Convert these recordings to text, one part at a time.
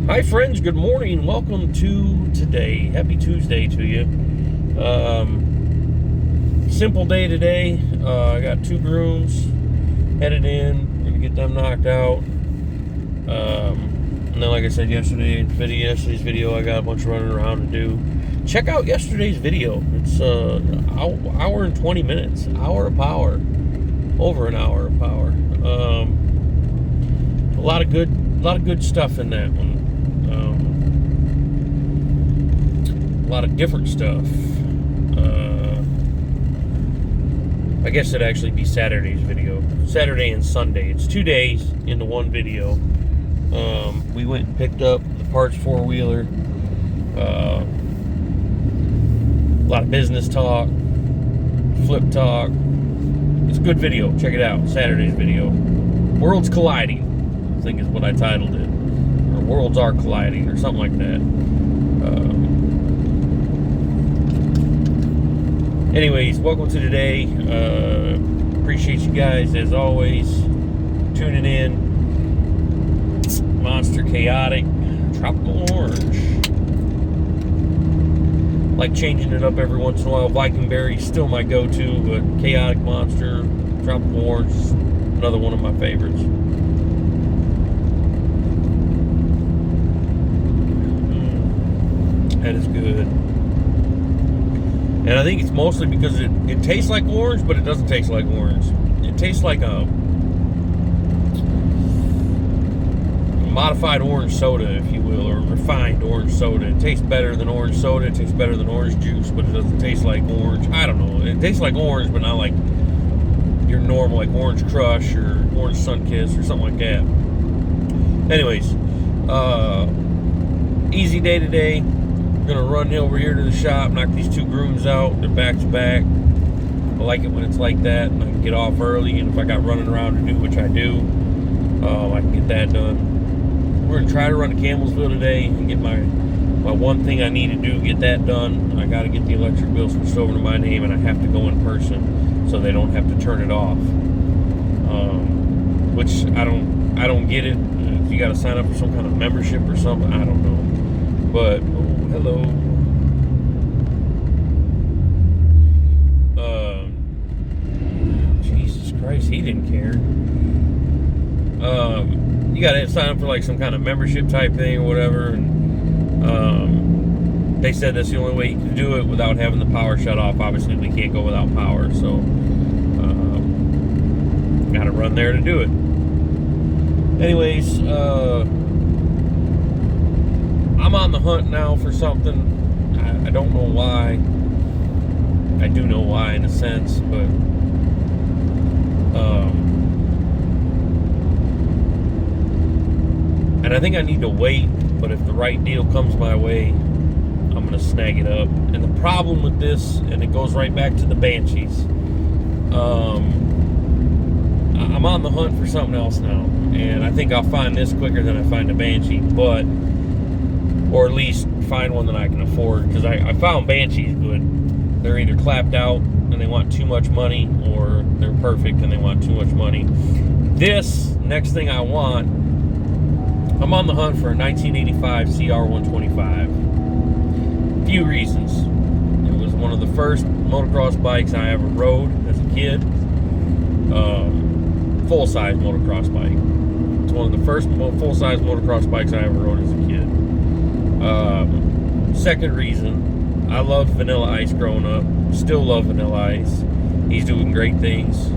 Hi friends, good morning. Welcome to today. Happy Tuesday to you. Simple day today. I got two grooms headed in. Gonna get them knocked out. And then, like I said yesterday's video, I got a bunch of running around to do. Check out yesterday's video. It's hour and 20 minutes. Hour of power. Over an hour of power. A lot of good stuff in that one. A lot of different stuff. I guess it'd actually be Saturday's video. Saturday and Sunday. It's 2 days into one video. We went and picked up the parts four-wheeler. A lot of business talk, flip talk. It's a good video. Check it out. Saturday's video. Worlds Colliding, I think is what I titled it. Or Worlds Are Colliding, or something like that. Anyways, welcome to today. Appreciate you guys, as always, tuning in. Monster Chaotic Tropical Orange. Like changing it up every once in a while. Viking Berry still my go-to, but Chaotic Monster, Tropical Orange is another one of my favorites. That is good. And I think it's mostly because it tastes like orange, but it doesn't taste like orange. It tastes like a modified orange soda, if you will, or refined orange soda. It tastes better than orange soda. It tastes better than orange juice, but it doesn't taste like orange. I don't know. It tastes like orange, but not like your normal, like Orange Crush or Orange Sunkiss or something like that. Anyways, easy day today. Gonna run over here to the shop, knock these two grooms out. They're back to back. I like it when it's like that, and I can get off early. And if I got running around to do, which I do, I can get that done. We're gonna try to run to Campbellsville today and get my one thing I need to do. Get that done. I got to get the electric bill switched over to my name, and I have to go in person so they don't have to turn it off. Which I don't get it. If you got to sign up for some kind of membership or something, I don't know. But hello. Jesus Christ, he didn't care. You gotta sign up for like some kind of membership type thing or whatever, and they said that's the only way you can do it without having the power shut off. Obviously, we can't go without power, so gotta run there to do it. Anyways, I'm on the hunt now for something. I don't know why. I do know why in a sense, but and I think I need to wait, but if the right deal comes my way, I'm gonna snag it up. And the problem with this, and it goes right back to the Banshees, I'm on the hunt for something else now, and I think I'll find this quicker than I find a Banshee, or at least find one that I can afford, because I found Banshees, but they're either clapped out and they want too much money, or they're perfect and they want too much money. This next thing I want, I'm on the hunt for a 1985 CR125. Few reasons. It was one of the first motocross bikes I ever rode as a kid. Full-size motocross bike. It's one of the first full-size motocross bikes I ever rode as a kid. Second reason, I loved Vanilla Ice growing up. Still love Vanilla Ice. He's doing great things.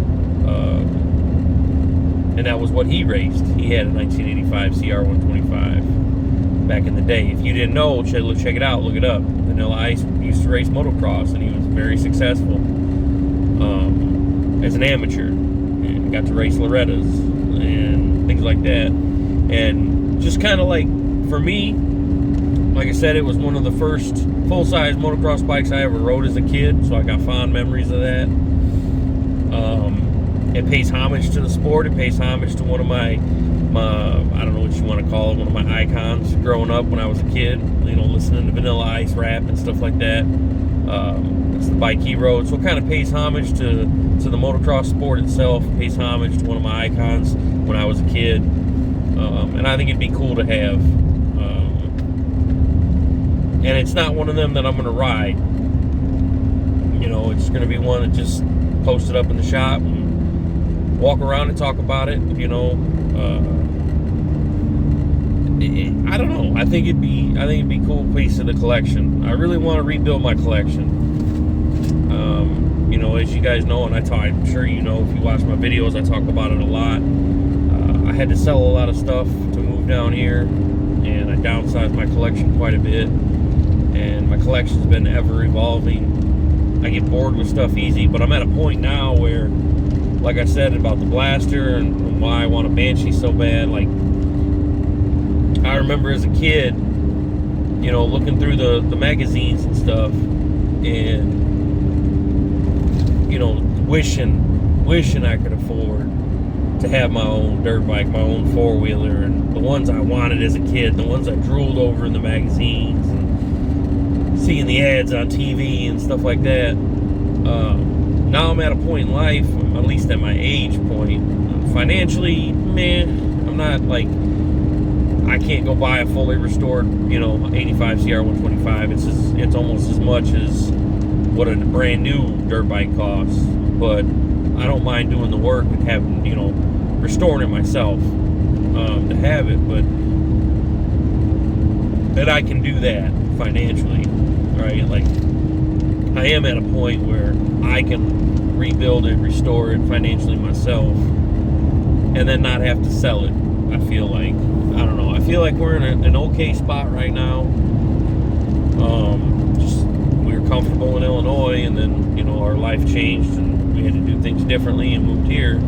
And that was what he raced. He had a 1985 CR125 back in the day. If you didn't know, check it out. Look it up. Vanilla Ice used to race motocross, and he was very successful as an amateur. And got to race Loretta's and things like that. And just kind of like, for me, like I said, it was one of the first full-size motocross bikes I ever rode as a kid, so I got fond memories of that. It pays homage to the sport. It pays homage to one of my I don't know what you want to call it, one of my icons growing up when I was a kid, you know, listening to Vanilla Ice rap and stuff like that. It's the bike he rode, so it kind of pays homage to the motocross sport itself. It pays homage to one of my icons when I was a kid, and I think it'd be cool to have And it's not one of them that I'm going to ride. You know, it's going to be one that just post it up in the shop and walk around and talk about it. You know, I don't know. I think it'd be a cool piece of the collection. I really want to rebuild my collection. You know, as you guys know, and I'm sure you know if you watch my videos, I talk about it a lot. I had to sell a lot of stuff to move down here, and I downsized my collection quite a bit. And my collection's been ever evolving. I get bored with stuff easy, but I'm at a point now where, like I said about the Blaster and why I want a Banshee so bad, like, I remember as a kid, you know, looking through the magazines and stuff, and, you know, wishing I could afford to have my own dirt bike, my own four-wheeler, and the ones I wanted as a kid, the ones I drooled over in the magazines, and seeing the ads on TV and stuff like that. Now I'm at a point in life, at least at my age point, financially, man, I'm not like, I can't go buy a fully restored, you know, 85 CR 125. It's almost as much as what a brand new dirt bike costs. But I don't mind doing the work and having, you know, restoring it myself to have it. But that I can do that financially, right? Like, I am at a point where I can rebuild it, restore it financially myself, and then not have to sell it. I feel like, I don't know, I feel like we're in an okay spot right now. Just, we were comfortable in Illinois, and then, you know, our life changed and we had to do things differently and moved here.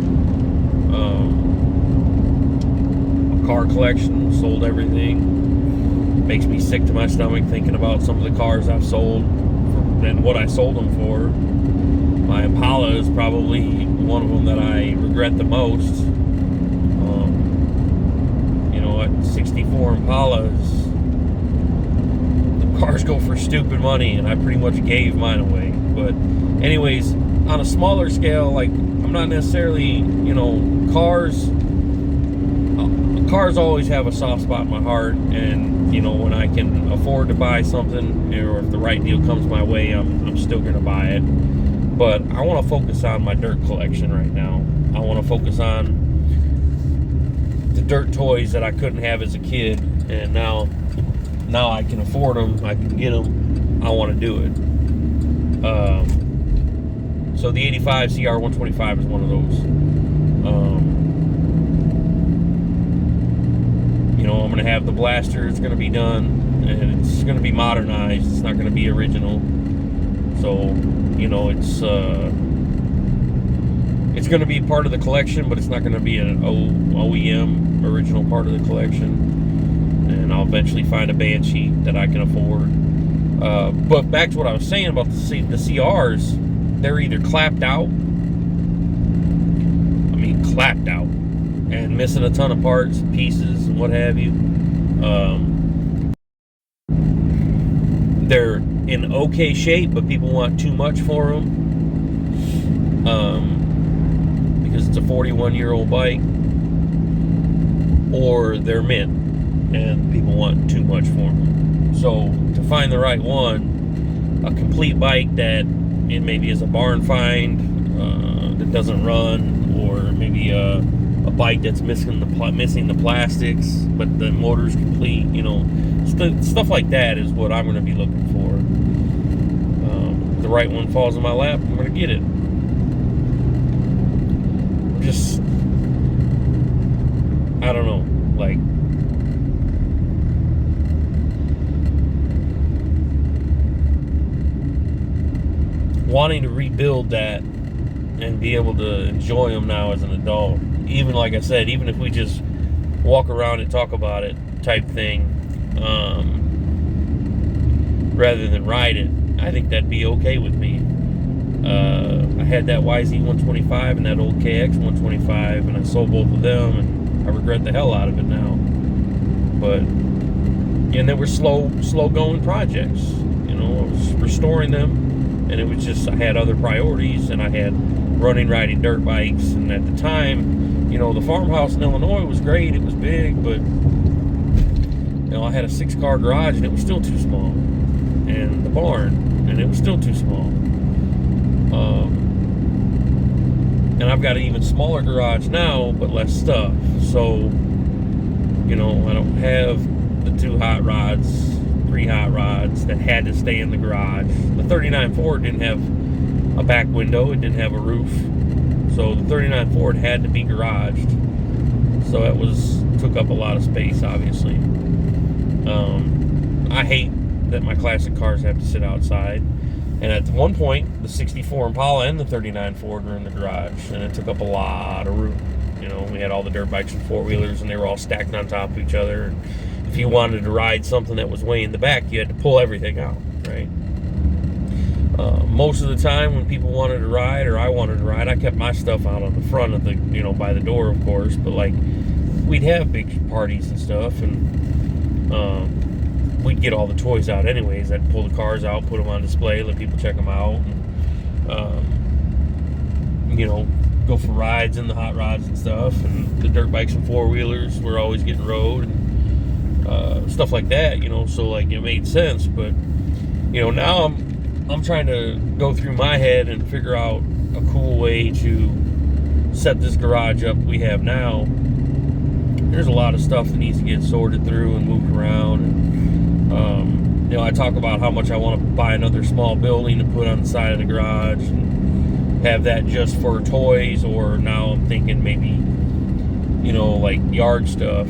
A car collection, sold everything. Makes me sick to my stomach thinking about some of the cars I've sold and what I sold them for. My Impala is probably one of them that I regret the most. 64 Impalas, the cars go for stupid money, and I pretty much gave mine away. But anyways, on a smaller scale, like, I'm not necessarily, you know, cars always have a soft spot in my heart, and, you know, when I can afford to buy something, or if the right deal comes my way, I'm still gonna buy it. But I want to focus on my dirt collection right now. I want to focus on the dirt toys that I couldn't have as a kid, and now I can afford them, I can get them, I want to do it. So the 85 CR 125 is one of those. You know, I'm going to have the Blaster, it's going to be done, and it's going to be modernized, it's not going to be original. So, you know, it's going to be part of the collection, but it's not going to be an OEM original part of the collection. And I'll eventually find a Banshee that I can afford. But back to what I was saying about the CRs, they're either clapped out, and missing a ton of parts, pieces, and what have you. They're in okay shape, but people want too much for them. Because it's a 41-year-old bike, or they're mint and people want too much for them. So to find the right one, a complete bike that it maybe is a barn find, that doesn't run, or maybe a bike that's missing the plastics but the motor's complete, you know, stuff like that is what I'm going to be looking for. If the right one falls in my lap, I'm going to get it. Just, I don't know, like, wanting to rebuild that and be able to enjoy them now as an adult. Even, like I said, even if we just walk around and talk about it type thing, rather than ride it, I think that'd be okay with me. I had that YZ125 and that old KX125, and I sold both of them, and I regret the hell out of it now. But, and they were slow going projects. You know, I was restoring them, and it was just, I had other priorities, and I had riding dirt bikes, and at the time, you know, the farmhouse in Illinois was great, it was big, but, you know, I had a 6-car garage, and it was still too small. and the barn, and it was still too small. And I've got an even smaller garage now, but less stuff. So, you know, I don't have the 2 hot rods, 3 hot rods that had to stay in the garage. The 39 Ford didn't have a back window, it didn't have a roof. So the 39 Ford had to be garaged. So it took up a lot of space, obviously. I hate that my classic cars have to sit outside. And at one point, the 64 Impala and the 39 Ford were in the garage, and it took up a lot of room. You know, we had all the dirt bikes and 4-wheelers, and they were all stacked on top of each other. And if you wanted to ride something that was way in the back, you had to pull everything out, right? Most of the time when people wanted to ride, or I wanted to ride, I kept my stuff out on the front of the, you know, by the door, of course. But like, we'd have big parties and stuff, and we'd get all the toys out anyways. I'd pull the cars out, put them on display, let people check them out, and, you know, go for rides in the hot rods and stuff. And the dirt bikes and 4-wheelers were always getting rode, and stuff like that, you know. So like, it made sense. But, you know, now I'm trying to go through my head and figure out a cool way to set this garage up we have now. There's a lot of stuff that needs to get sorted through and moved around. And, you know, I talk about how much I want to buy another small building to put on the side of the garage and have that just for toys. Or now I'm thinking maybe, you know, like yard stuff,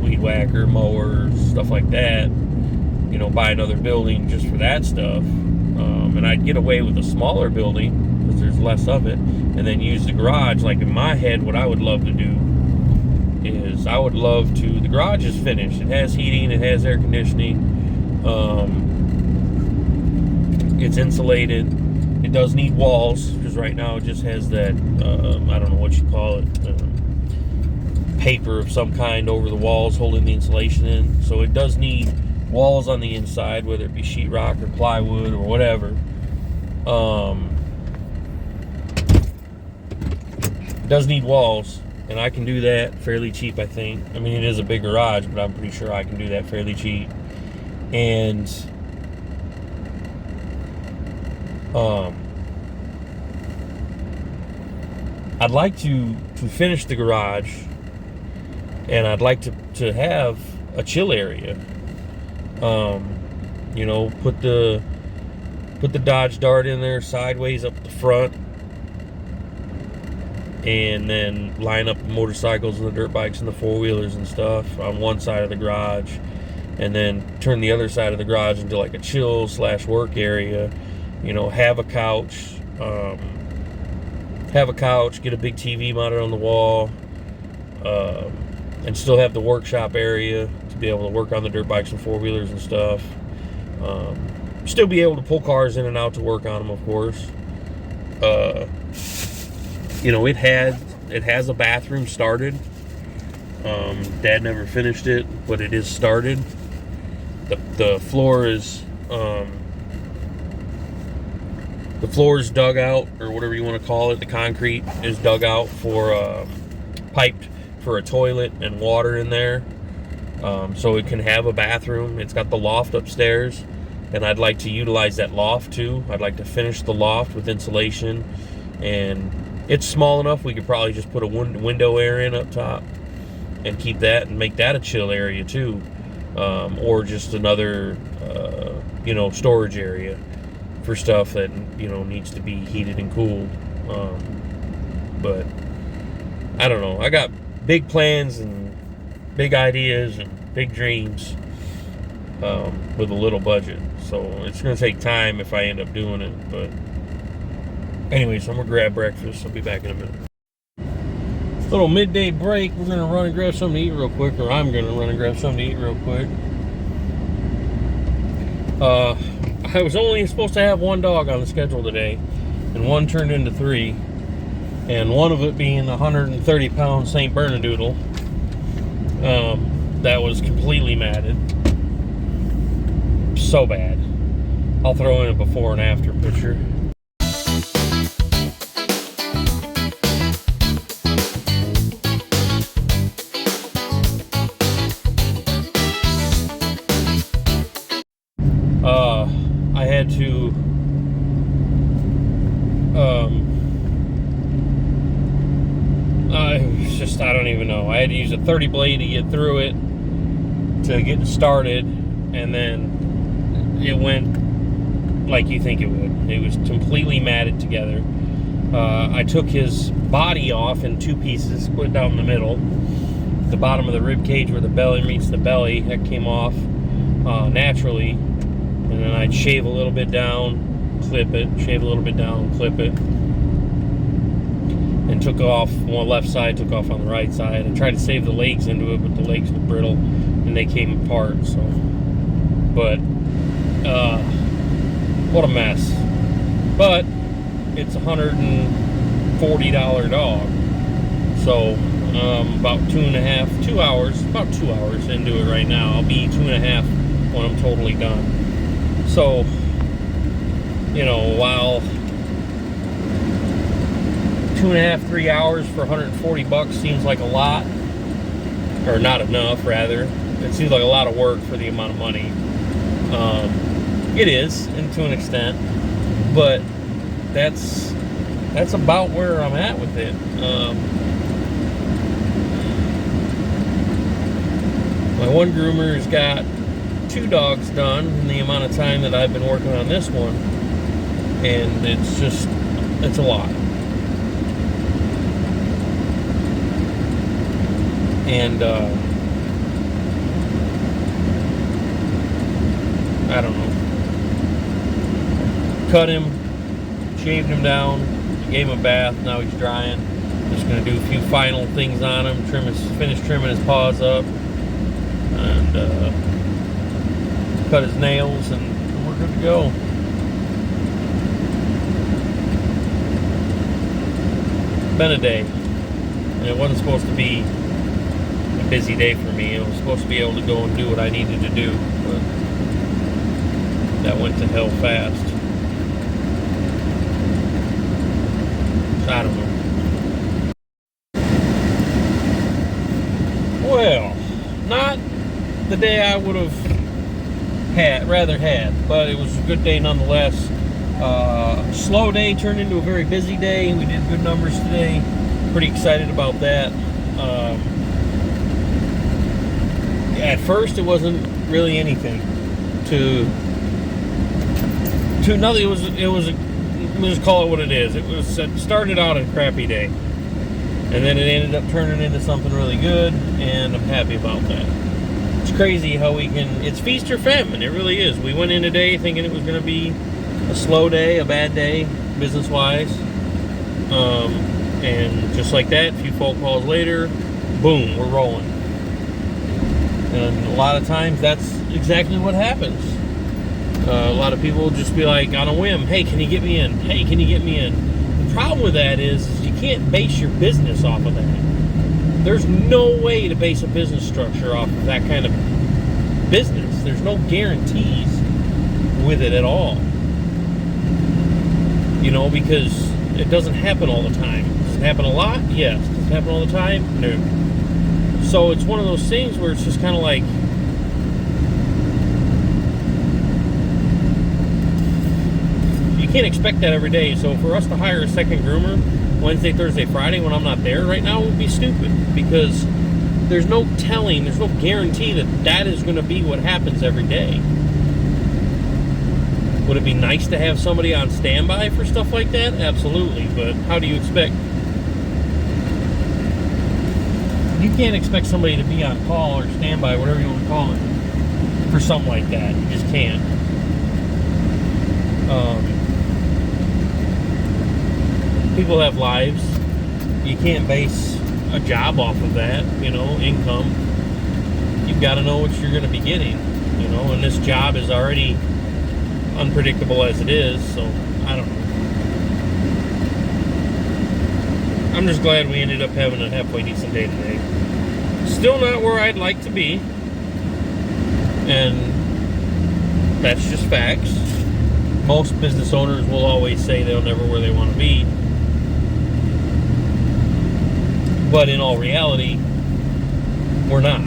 weed whacker, mowers, stuff like that. You know, buy another building just for that stuff. And I'd get away with a smaller building because there's less of it, and then use the garage. Like, in my head, what I would love to do is the garage is finished. It has heating, it has air conditioning, it's insulated. It does need walls, because right now it just has that, I don't know what you call it, paper of some kind over the walls holding the insulation in. So it does need walls on the inside, whether it be sheetrock or plywood or whatever. It does need walls, and I can do that fairly cheap, I think. I mean, it is a big garage, but I'm pretty sure I can do that fairly cheap. And I'd like to finish the garage, and I'd like to have a chill area. You know, put the Dodge Dart in there sideways up the front, and then line up the motorcycles and the dirt bikes and the 4-wheelers and stuff on one side of the garage, and then turn the other side of the garage into like a chill / work area. You know, have a couch, get a big TV mounted on the wall, and still have the workshop area to be able to work on the dirt bikes and 4-wheelers and stuff. Still be able to pull cars in and out to work on them, of course. You know, it has a bathroom started. Dad never finished it, but it is started. The floor is dug out, or whatever you want to call it. The concrete is dug out for piped for a toilet and water in there, so it can have a bathroom. It's got the loft upstairs, and I'd like to utilize that loft too. I'd like to finish the loft with insulation, and it's small enough we could probably just put a window air in up top and keep that and make that a chill area too, or just another you know, storage area for stuff that, you know, needs to be heated and cooled. But I don't know, I got big plans and big ideas and big dreams with a little budget, so it's gonna take time if I end up doing it. But anyways, I'm gonna grab breakfast. I'll be back in a minute. Little midday break. We're gonna run and grab something to eat real quick, or I'm gonna run and grab something to eat real quick. I was only supposed to have one dog on the schedule today, and one turned into 3, and one of it being a 130-pound St. Bernedoodle that was completely matted. So bad. I'll throw in a before and after picture. had to I don't even know. I had to use a 30 blade to get through it, to get started, and then it went like you think it would. It was completely matted together. I took his body off in two pieces, put it down in the middle. The bottom of the rib cage where the belly meets the belly, that came off naturally. And then I'd shave a little bit down, clip it, shave a little bit down, clip it. And took off one left side, took off on the right side. I tried to save the legs into it, but the legs were brittle and they came apart. So, but what a mess. But it's $140 dog. So about 2 hours into it right now. I'll be 2.5 when I'm totally done. So, you know, while 2.5, 3 hours for 140 bucks seems like a lot, or not enough rather. It seems like a lot of work for the amount of money. It is, and to an extent, but that's about where I'm at with it. My one groomer's got 2 dogs done in the amount of time that I've been working on this one, and it's a lot. And I don't know. Cut him, shaved him down, gave him a bath. Now he's drying. Just gonna do a few final things on him. Finish trimming his paws up, and cut his nails, and we're good to go. Been a day, and it wasn't supposed to be a busy day for me. I was supposed to be able to go and do what I needed to do, but that went to hell fast. I don't know. Well, not the day I would have rather had, but it was a good day nonetheless. Slow day turned into a very busy day. We did good numbers today. Pretty excited about that. At first, it wasn't really anything. To nothing. Let's just call it what it is. It started out a crappy day, and then it ended up turning into something really good, and I'm happy about that. It's crazy how it's feast or famine. It really is. We went in today thinking it was going to be a slow day, a bad day, business-wise, and just like that, a few phone calls later, boom, we're rolling. And a lot of times, that's exactly what happens. A lot of people just be like, on a whim, hey, can you get me in? Hey, can you get me in? The problem with that is you can't base your business off of that. There's no way to base a business structure off of that kind of business. There's no guarantees with it at all. You know, because it doesn't happen all the time. Does it happen a lot? Yes. Does it happen all the time? No. So it's one of those things where it's just kind of like, you can't expect that every day. So for us to hire a second groomer Wednesday, Thursday, Friday when I'm not there right now would be stupid, because there's no telling, there's no guarantee that is going to be what happens every day. Would it be nice to have somebody on standby for stuff like that? Absolutely, but how do you expect? You can't expect somebody to be on call or standby, whatever you want to call it, for something like that. You just can't. People have lives. You can't base a job off of that, you know, income. You've got to know what you're going to be getting, you know, and this job is already unpredictable as it is, so I don't know. I'm just glad we ended up having a halfway decent day today. Still not where I'd like to be, and that's just facts. Most business owners will always say they're never where they want to be. But in all reality, we're not.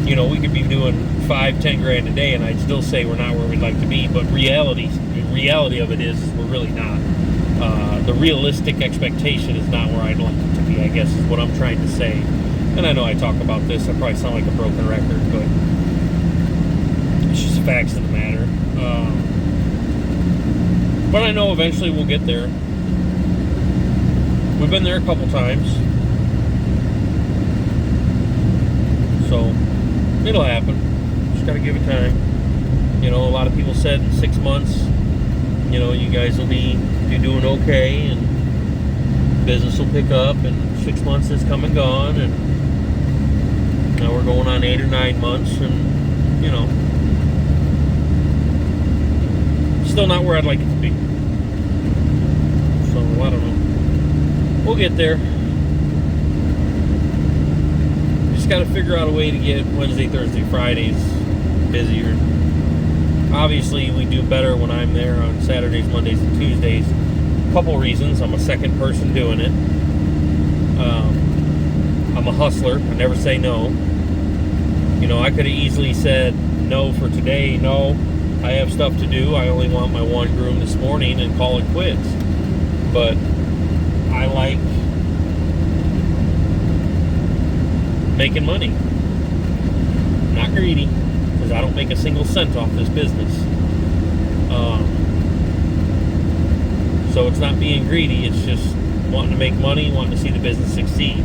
we could be doing 5-10 grand a day, and I'd still say we're not where we'd like to be. But the reality of it is we're really not. The realistic expectation is not where I'd like it to be, I guess is what I'm trying to say. And I know I talk about this, I probably sound like a broken record, but it's just facts of the matter. But I know eventually we'll get there. We've been there a couple times. So, it'll happen. Just gotta give it time. A lot of people said in 6 months, you guys will be doing okay, and business will pick up, and 6 months has come and gone, and now we're going on 8 or 9 months, and, still not where I'd like it to be. So, I don't know. We'll get there. Just got to figure out a way to get Wednesday, Thursday, Fridays busier. Obviously, we do better when I'm there on Saturdays, Mondays, and Tuesdays. A couple reasons. I'm a second person doing it. I'm a hustler. I never say no. I could have easily said no for today. No, I have stuff to do. I only want my one groom this morning and call it quits. But I like making money. I'm not greedy, because I don't make a single cent off this business. So it's not being greedy, it's just wanting to make money, wanting to see the business succeed.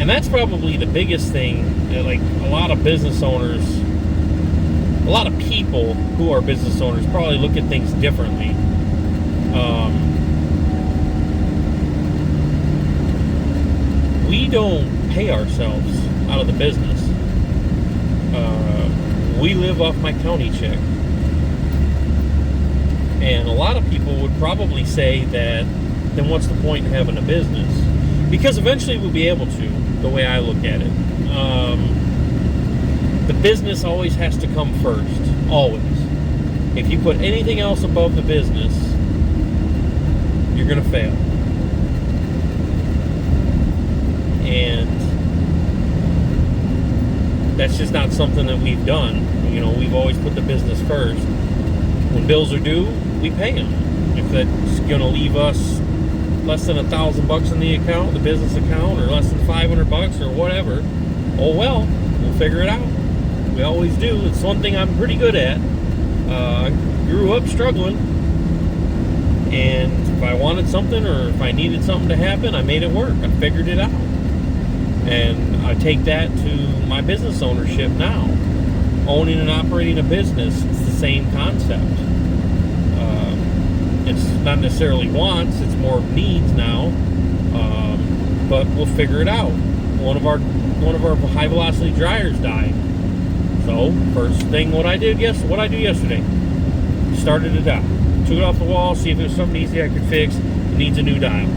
And that's probably the biggest thing that, like, a lot of business owners, a lot of people who are business owners probably look at things differently. We don't pay ourselves out of the business. We live off my county check. And a lot of people would probably say that, then what's the point in having a business? Because eventually we'll be able to, the way I look at it. The business always has to come first. Always. If you put anything else above the business, you're going to fail. And that's just not something that we've done. We've always put the business first. When bills are due, we pay them. If that's going to leave us less than $1,000 in the account, the business account, or less than $500 or whatever, oh well, we'll figure it out. We always do. It's one thing I'm pretty good at. I grew up struggling, and if I wanted something or if I needed something to happen, I made it work. I figured it out. And I take that to my business ownership now. Owning and operating a business, it's the same concept. It's not necessarily wants, it's more needs now. But we'll figure it out. One of our high velocity dryers died. So first thing what I do yesterday, started it out. Took it off the wall, see if there's something easy I could fix. It needs a new dial.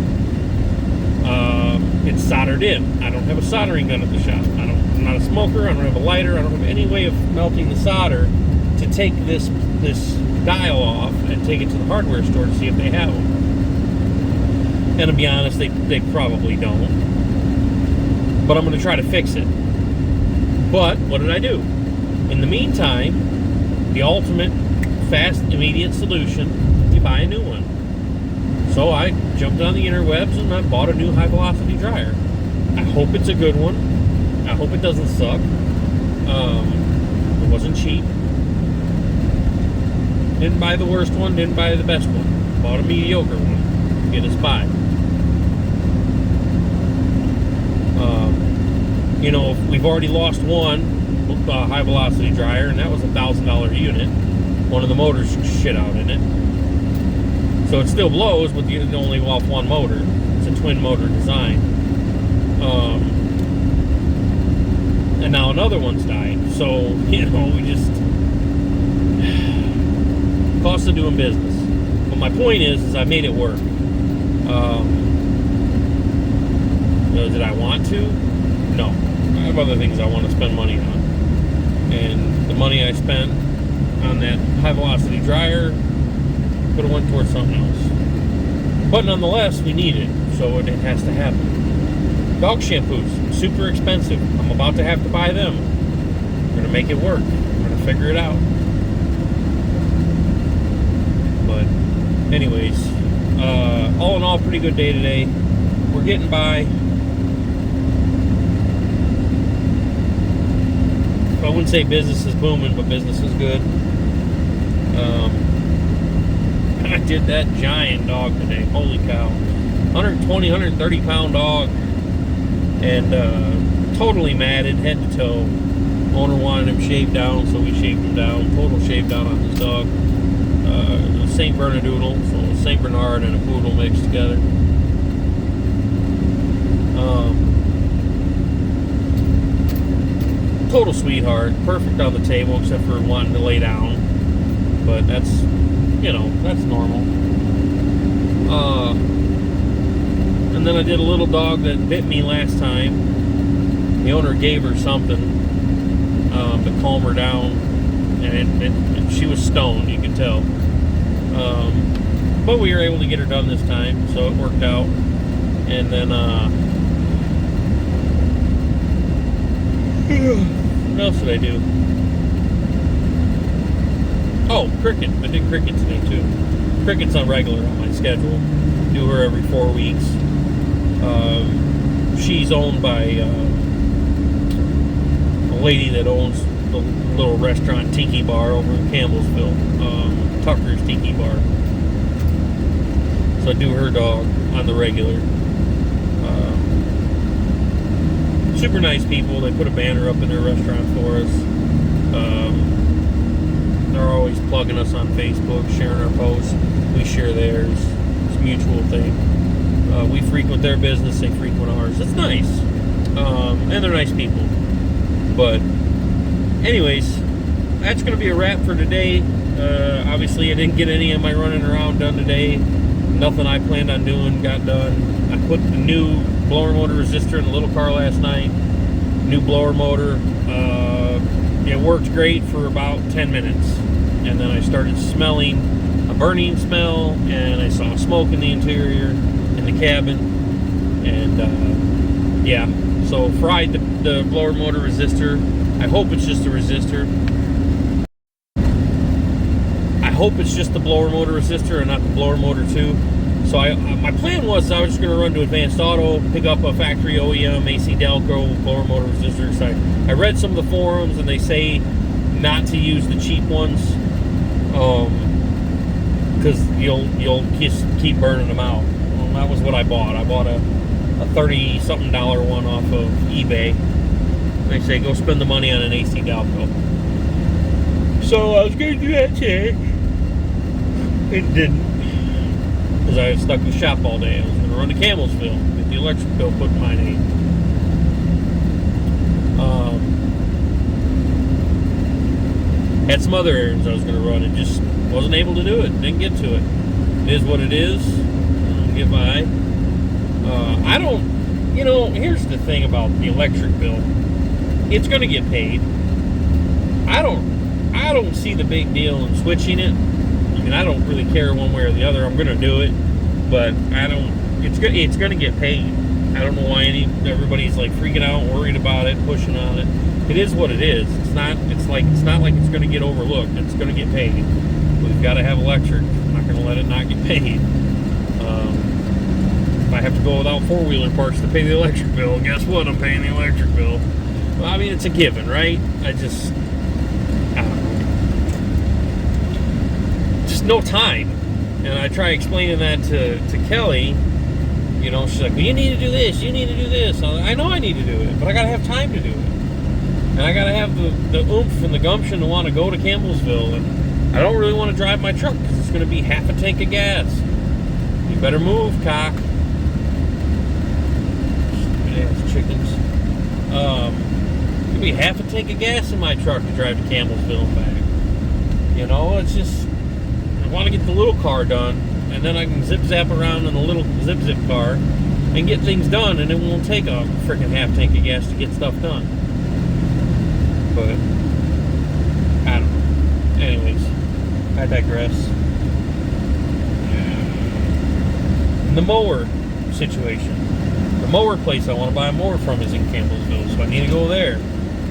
It's soldered in. I don't have a soldering gun at the shop. I'm not a smoker. I don't have a lighter. I don't have any way of melting the solder to take this dial off and take it to the hardware store to see if they have them. And to be honest, they probably don't. But I'm going to try to fix it. But what did I do? In the meantime, the ultimate fast, immediate solution, you buy a new one. So I jumped on the interwebs and I bought a new high velocity dryer. I hope it's a good one. I hope it doesn't suck. It wasn't cheap. Didn't buy the worst one, didn't buy the best one. Bought a mediocre one. Get us by. We've already lost one high velocity dryer, and that was a $1,000 unit. One of the motors shit out in it. So it still blows, but you only off one motor. It's a twin motor design. And now another one's died. So, we just... cost of doing business. But my point is I made it work. Did I want to? No. I have other things I want to spend money on. And the money I spent on that high velocity dryer could have went towards something else. But nonetheless, we need it, so it has to happen. Dog shampoos, super expensive. I'm about to have to buy them. We're gonna make it work. We're gonna figure it out. But anyways, all in all, pretty good day today. We're getting by. I wouldn't say business is booming, but business is good. I did that giant dog today. Holy cow. 120, 130 pound dog. And totally matted, head to toe. Owner wanted him shaved down, so we shaved him down. Total shave down on this dog. St. Bernadoodle, so St. Bernard and a poodle mixed together. Total sweetheart, perfect on the table except for wanting to lay down, but that's, you know, that's normal. And then I did a little dog that bit me last time. The owner gave her something to calm her down, and she was stoned, you could tell. But we were able to get her done this time, so it worked out. And then what else did I do? Oh, cricket. I did cricket today too. Cricket's on regular on my schedule. Do her every 4 weeks. She's owned by a lady that owns the little restaurant Tiki Bar over in Campbellsville. Tucker's Tiki Bar. So I do her dog on the regular. Super nice people. They put a banner up in their restaurant for us. They're always plugging us on Facebook, sharing our posts. We share theirs. It's a mutual thing. We frequent their business, they frequent ours. It's nice. And they're nice people. But anyways, that's going to be a wrap for today. Obviously, I didn't get any of my running around done today. Nothing I planned on doing got done. I put the new blower motor resistor in the little car last night. New blower motor. It worked great for about 10 minutes. And then I started smelling a burning smell, and I saw smoke in the interior, in the cabin. And yeah, so fried the blower motor resistor. I hope it's just a resistor. I hope it's just the blower motor resistor and not the blower motor too. So my plan was I was just going to run to Advanced Auto, pick up a factory OEM AC Delco blower motor resistor. So I read some of the forums, and they say not to use the cheap ones, because you'll just keep burning them out. Well, that was what I bought. I bought a $30-something one off of eBay. They say go spend the money on an AC Delco. So I was going to do that today. It didn't. Because I was stuck in the shop all day. I was going to run to Campbellsville, get the electric bill put in my name. Had some other errands I was going to run and just wasn't able to do it. Didn't get to it. It is what it is. I'll get by. I don't, you know, here's the thing about the electric bill. It's going to get paid. I don't see the big deal in switching it. I mean, I don't really care one way or the other. I'm going to do it, but it's going to get paid. I don't know why everybody's like freaking out, worried about it, pushing on it. It is what it is. It's not like it's going to get overlooked. It's going to get paid. We've got to have electric. I'm not going to let it not get paid. If I have to go without four-wheeler parts to pay the electric bill, guess what? I'm paying the electric bill. Well, I mean, it's a given, right? I don't know. Just no time. And I try explaining that to Kelly. You know, she's like, well, you need to do this, you need to do this. I know I need to do it, but I got to have time to do it. And I got to have the oomph and the gumption to want to go to Campbellsville. And I don't really want to drive my truck because it's going to be half a tank of gas. You better move, cock. Stupid ass chickens. It'll be half a tank of gas in my truck to drive to Campbellsville and back. You know, it's just, I want to get the little car done. And then I can zip-zap around in the little zip-zip car and get things done, and it won't take a freaking half tank of gas to get stuff done. But, I don't know. Anyways, I digress. The mower situation. The mower place I want to buy a mower from is in Campbellsville, so I need to go there.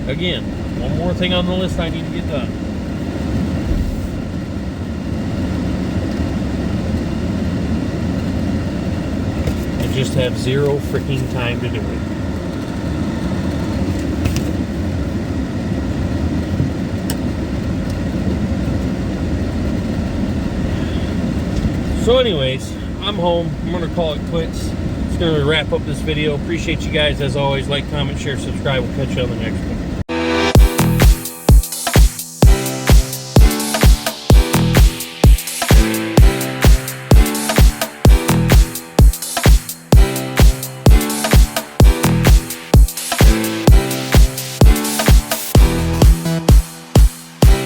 Again, One more thing on the list I need to get done. I just have zero freaking time to do it. So anyways, I'm home. I'm going to call it quits. It's going to wrap up this video. Appreciate you guys as always. Like, comment, share, subscribe. We'll catch you on the next one.